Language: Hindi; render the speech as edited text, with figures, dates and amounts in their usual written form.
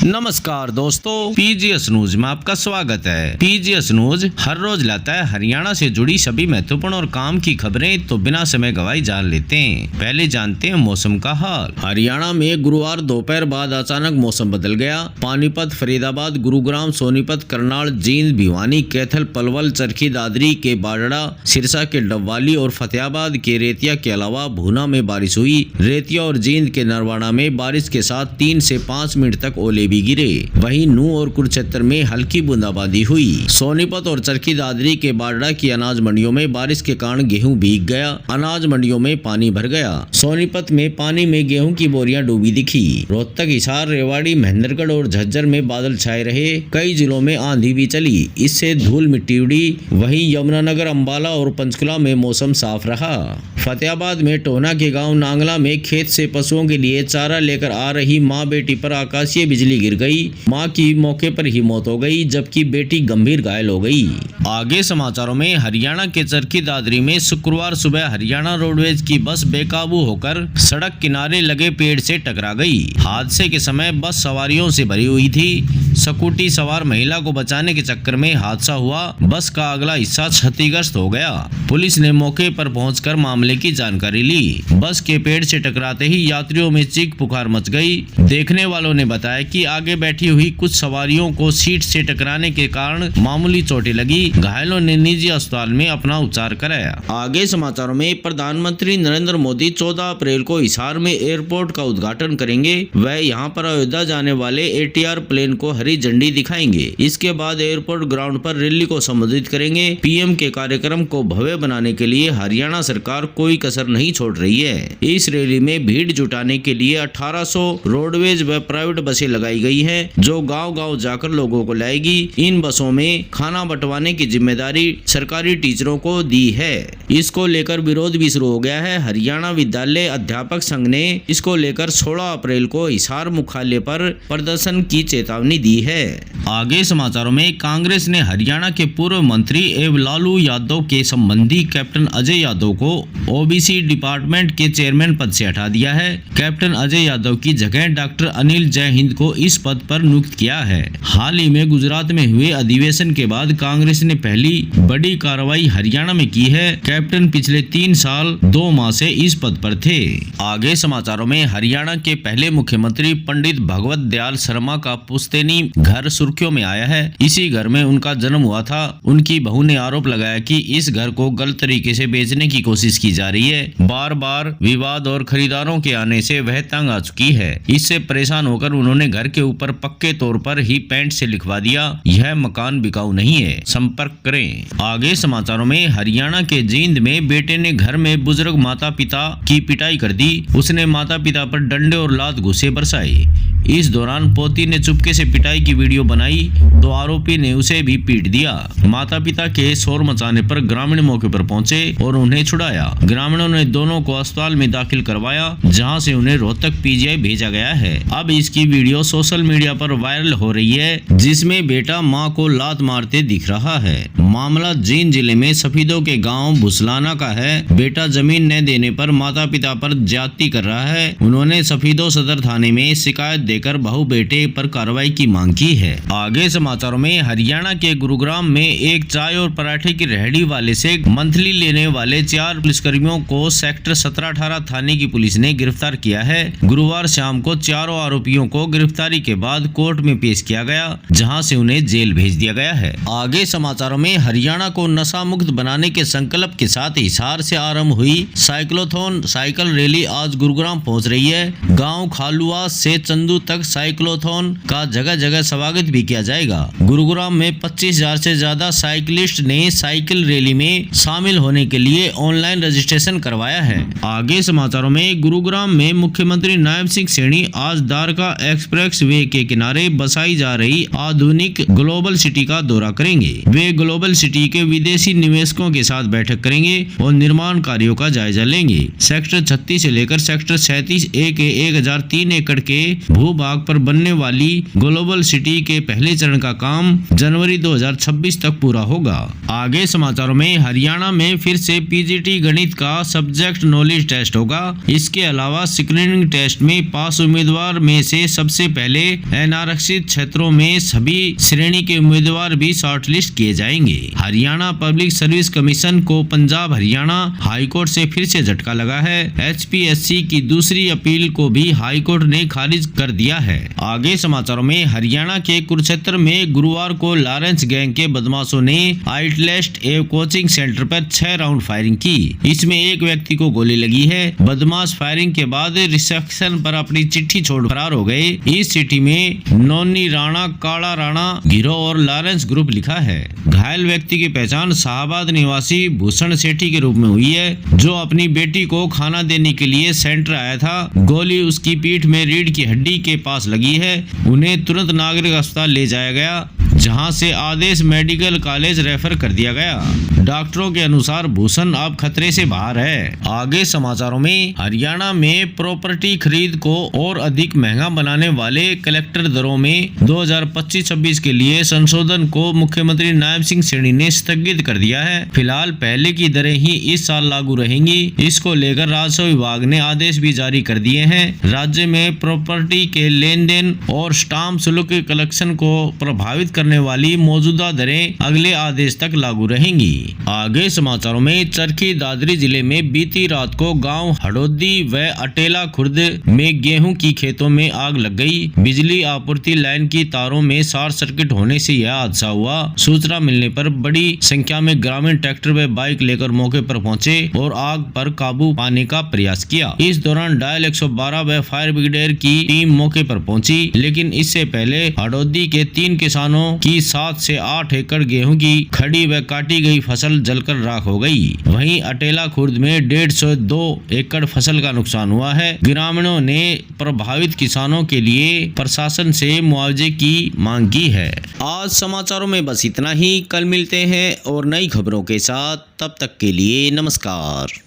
नमस्कार दोस्तों, पीजीएस न्यूज में आपका स्वागत है। पीजीएस न्यूज हर रोज लाता है हरियाणा से जुड़ी सभी महत्वपूर्ण और काम की खबरें, तो बिना समय गवाए जान लेते हैं। पहले जानते हैं मौसम का हाल। हरियाणा में गुरुवार दोपहर बाद अचानक मौसम बदल गया। पानीपत, फरीदाबाद, गुरुग्राम, सोनीपत, करनाल, जींद, भिवानी, कैथल, पलवल, चरखी दादरी के बाड़ड़ा, सिरसा के डबवाली और फतेहाबाद के रेतिया के अलावा भूना में बारिश हुई। रेतिया और जींद के नरवाड़ा में बारिश के साथ 3 से 5 मिनट तक ओले भी गिरे। वहीं नूंह और कुरुक्षेत्र में हल्की बूंदाबांदी हुई। सोनीपत और चरखी दादरी के बाड़ड़ा की अनाज मंडियों में बारिश के कारण गेहूं भीग गया। अनाज मंडियों में पानी भर गया। सोनीपत में पानी में गेहूं की बोरियां डूबी दिखी। रोहतक, हिसार, रेवाड़ी, महेंद्रगढ़ और झज्जर में बादल छाए रहे। कई जिलों में आंधी भी चली, इससे धूल मिट्टी उड़ी। वहीं यमुनानगर, अंबाला और पंचकुला में मौसम साफ रहा। फतेहाबाद में टोना के गांव नांगला में खेत से पशुओं के लिए चारा लेकर आ रही मां बेटी पर आकाशीय बिजली गिर गई। मां की मौके पर ही मौत हो गई, जबकि बेटी गंभीर घायल हो गई। आगे समाचारों में, हरियाणा के चरखी दादरी में शुक्रवार सुबह हरियाणा रोडवेज की बस बेकाबू होकर सड़क किनारे लगे पेड़ से टकरा गई। हादसे के समय बस सवारियों से भरी हुई थी। स्कूटी सवार महिला को बचाने के चक्कर में हादसा हुआ। बस का अगला हिस्सा क्षतिग्रस्त हो गया। पुलिस ने मौके पर पहुंचकर मामले की जानकारी ली। बस के पेड़ से टकराते ही यात्रियों में चीख पुकार मच गई। देखने वालों ने बताया कि आगे बैठी हुई कुछ सवारियों को सीट से टकराने के कारण मामूली चोटें लगी। घायलों ने निजी अस्पताल में अपना उपचार कराया। आगे समाचारों में, प्रधानमंत्री नरेंद्र मोदी 14 अप्रैल को हिसार में एयरपोर्ट का उद्घाटन करेंगे। वह यहां पर अयोध्या जाने वाले ATR प्लेन को हरी झंडी दिखाएंगे। इसके बाद एयरपोर्ट ग्राउंड पर रैली को संबोधित करेंगे। पीएम के कार्यक्रम को भव्य बनाने के लिए हरियाणा सरकार कोई कसर नहीं छोड़ रही है। इस रैली में भीड़ जुटाने के लिए 1800 रोडवेज व प्राइवेट बसें लगाई गई है, जो गांव-गांव जाकर लोगों को लाएगी। इन बसों में खाना बंटवाने की जिम्मेदारी सरकारी टीचरों को दी है। इसको लेकर विरोध भी शुरू हो गया है। हरियाणा विद्यालय अध्यापक संघ ने इसको लेकर 16 अप्रैल को हिसार मुख्यालय पर प्रदर्शन की चेतावनी दी है। आगे समाचारों में, कांग्रेस ने हरियाणा के पूर्व मंत्री एवं लालू यादव के संबंधी कैप्टन अजय यादव को OBC डिपार्टमेंट के चेयरमैन पद से हटा दिया है। कैप्टन अजय यादव की जगह डॉक्टर अनिल जयहिंद को इस पद पर नियुक्त किया है। हाल ही में गुजरात में हुए अधिवेशन के बाद कांग्रेस ने पहली बड़ी कार्रवाई हरियाणा में की है। कैप्टन पिछले 3 साल 2 माह से इस पद पर थे। आगे समाचारों में, हरियाणा के पहले मुख्यमंत्री पंडित भगवत दयाल शर्मा का पुश्तैनी घर सुर्खियों में आया है। इसी घर में उनका जन्म हुआ था। उनकी बहू ने आरोप लगाया कि इस घर को गलत तरीके से बेचने की कोशिश की जा रही है। बार बार विवाद और खरीदारों के आने से वह तंग आ चुकी है। इससे परेशान होकर उन्होंने घर के ऊपर पक्के तौर पर ही पेंट से लिखवा दिया, यह मकान बिकाऊ नहीं है, संपर्क करें। आगे समाचारों में, हरियाणा के जींद में बेटे ने घर में बुजुर्ग माता पिता की पिटाई कर दी। उसने माता पिता पर डंडे और लात घूंसे बरसाए। इस दौरान पोती ने चुपके से पिटाई की वीडियो बनाई तो आरोपी ने उसे भी पीट दिया। माता पिता के शोर मचाने पर ग्रामीण मौके पर पहुंचे और उन्हें छुड़ाया। ग्रामीणों ने दोनों को अस्पताल में दाखिल करवाया, जहां से उन्हें रोहतक PGI भेजा गया है। अब इसकी वीडियो सोशल मीडिया पर वायरल हो रही है, जिसमें बेटा मां को लात मारते दिख रहा है। मामला जींद जिले में सफीदों के गाँव भुसलाना का है। बेटा जमीन न देने पर माता पिता पर ज्यादती कर रहा है। उन्होंने सफीदों सदर थाने में शिकायत देकर बहू बेटे पर कार्रवाई की मांग की है। आगे समाचारों में, हरियाणा के गुरुग्राम में एक चाय और पराठे की रेहड़ी वाले से मंथली लेने वाले 4 पुलिसकर्मियों को सेक्टर 17-18 थाने की पुलिस ने गिरफ्तार किया है। गुरुवार शाम को चारों आरोपियों को गिरफ्तारी के बाद कोर्ट में पेश किया गया, जहां से उन्हें जेल भेज दिया गया है। आगे समाचारों में, हरियाणा को नशा मुक्त बनाने के संकल्प के साथ हिसार से आरंभ हुई साइक्लोथॉन साइकिल रैली आज गुरुग्राम पहुंच रही है। गाँव खालुआ से चंदू तक साइक्लोथॉन का जगह जगह स्वागत भी किया जाएगा। गुरुग्राम में 25,000 से ज्यादा साइकिलिस्ट ने साइकिल रैली में शामिल होने के लिए ऑनलाइन रजिस्ट्रेशन करवाया है। आगे समाचारों में, गुरुग्राम में मुख्यमंत्री नायब सिंह सैनी आज द्वारका एक्सप्रेस वे के किनारे बसाई जा रही आधुनिक ग्लोबल सिटी का दौरा करेंगे। वे ग्लोबल सिटी के विदेशी निवेशकों के साथ बैठक करेंगे और निर्माण कार्यों का जायजा लेंगे। सेक्टर 36 से लेकर सेक्टर 37 के 1003 एकड़ के भू भूभाग पर बनने वाली ग्लोबल सिटी के पहले चरण का काम जनवरी 2026 तक पूरा होगा। आगे समाचारों में हरियाणा में फिर से पीजीटी गणित का सब्जेक्ट नॉलेज टेस्ट होगा। इसके अलावा स्क्रीनिंग टेस्ट में पास उम्मीदवार में से सबसे पहले अनारक्षित क्षेत्रों में सभी श्रेणी के उम्मीदवार भी शॉर्टलिस्ट किए जाएंगे। हरियाणा पब्लिक सर्विस कमीशन को पंजाब हरियाणा हाईकोर्ट से फिर से झटका लगा है। एचपीएससी की दूसरी अपील को भी हाईकोर्ट ने खारिज कर दिया है। आगे समाचारों में हरियाणा के कुरुक्षेत्र में गुरुवार को लॉरेंस गैंग के बदमाशों ने आउटलेस्ट एवं कोचिंग सेंटर पर 6 राउंड फायरिंग की। इसमें एक व्यक्ति को गोली लगी है। बदमाश फायरिंग के बाद रिसेप्शन पर अपनी चिट्ठी छोड़ फरार हो गए। इस चिट्ठी में नोनी राणा, काला राणा गिरोह और लॉरेंस ग्रुप लिखा है। घायल व्यक्ति की पहचान शाहबाद निवासी भूषण सेठी के रूप में हुई है, जो अपनी बेटी को खाना देने के लिए सेंटर आया था। गोली उसकी पीठ में रीढ़ की हड्डी के पास लगी है। उन्हें तुरंत नागरिक अस्पताल ले जाया गया, जहां से आदेश मेडिकल कॉलेज रेफर कर दिया गया। डॉक्टरों के अनुसार भूषण अब खतरे से बाहर है। आगे समाचारों में हरियाणा में प्रॉपर्टी खरीद को और अधिक महंगा बनाने वाले कलेक्टर दरों में 2025-26 के लिए संशोधन को मुख्यमंत्री नायब सिंह सैनी ने स्थगित कर दिया है। फिलहाल पहले की दरें ही इस साल लागू रहेंगी। इसको लेकर राजस्व विभाग ने आदेश भी जारी कर दिए हैं। राज्य में प्रॉपर्टी के लेन देन और स्टाम्प शुल्क के कलेक्शन को प्रभावित करने वाली मौजूदा दरें अगले आदेश तक लागू रहेंगी। आगे समाचारों में चरखी दादरी जिले में बीती रात को गांव हड़ोदी व अटेला खुर्द में गेहूं की खेतों में आग लग गई। बिजली आपूर्ति लाइन की तारों में शॉर्ट सर्किट होने से यह हादसा हुआ। सूचना मिलने पर बड़ी संख्या में ग्रामीण ट्रैक्टर व बाइक लेकर मौके पर पहुंचे और आग पर काबू पाने का प्रयास किया। इस दौरान डायल 112 व फायर ब्रिगेड की टीम मौके पर पहुंची, लेकिन इससे पहले हड़ोदी के 3 किसानों की 7 से 8 एकड़ गेहूं की खड़ी व काटी गई फसल जलकर राख हो गई। वहीं अटेला खुर्द में 152 एकड़ फसल का नुकसान हुआ है। ग्रामीणों ने प्रभावित किसानों के लिए प्रशासन से मुआवजे की मांग की है। आज समाचारों में बस इतना ही। कल मिलते हैं और नई खबरों के साथ। तब तक के लिए नमस्कार।